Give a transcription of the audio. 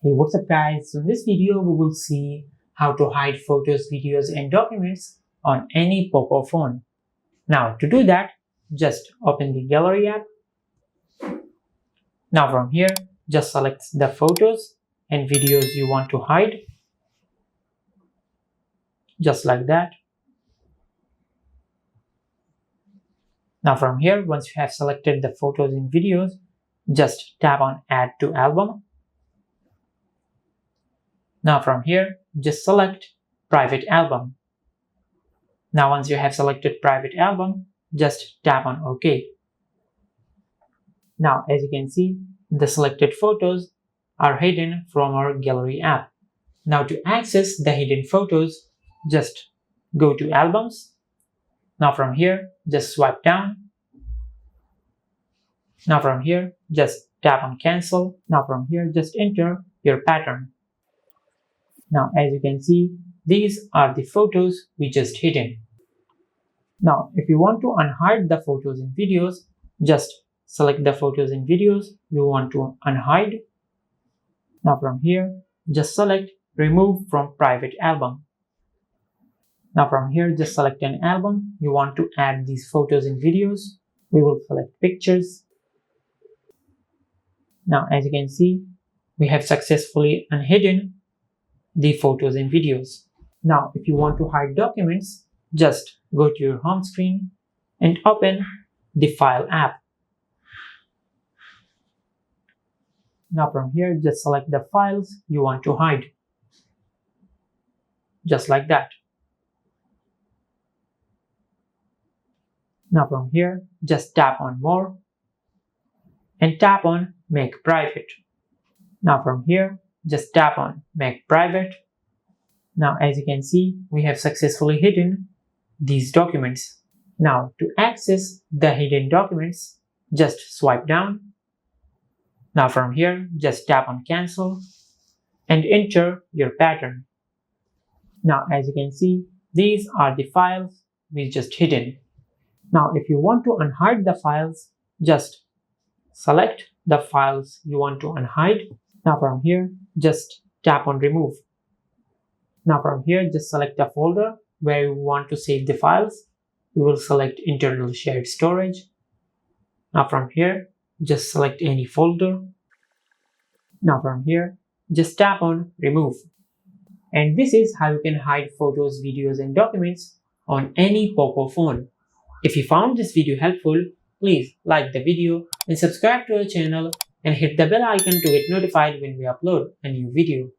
Hey, what's up guys? So in this video we will see how to hide photos, videos and documents on any Poco phone. Now to do that, just open the gallery app. Now from here, just select the photos and videos you want to hide. Just like that. Now from here, once you have selected the photos and videos, just tap on Add to Album. Now from here, just select Private Album. Now once you have selected Private Album, just tap on OK. Now as you can see, the selected photos are hidden from our gallery app. Now to access the hidden photos, just go to Albums. Now from here, just swipe down. Now from here, just tap on Cancel. Now from here, just enter your pattern. Now as you can see, these are the photos we just hidden. Now if you want to unhide the photos and videos, just select the photos and videos you want to unhide. Now from here, just select Remove from Private Album. Now from here, just select an album you want to add these photos and videos. We will select Pictures. Now as you can see, we have successfully unhidden the photos and videos. Now if you want to hide documents, just go to your home screen and open the File app. Now from here, just select the files you want to hide. Just like that. Now from here, just tap on More and tap on Make Private. Now from here, just tap on Make Private. Now as you can see, we have successfully hidden these documents. Now to access the hidden documents, just swipe down. Now from here, just tap on Cancel and enter your pattern. Now as you can see, these are the files we just hidden. Now if you want to unhide the files, just select the files you want to unhide. Now from here, just tap on Remove. Now from here, just select a folder where you want to save the files. We will select Internal Shared Storage. Now from here, just select any folder. Now from here, just tap on Remove. And this is how you can hide photos, videos and documents on any Poco phone. If you found this video helpful, please like the video and subscribe to our channel and hit the bell icon to get notified when we upload a new video.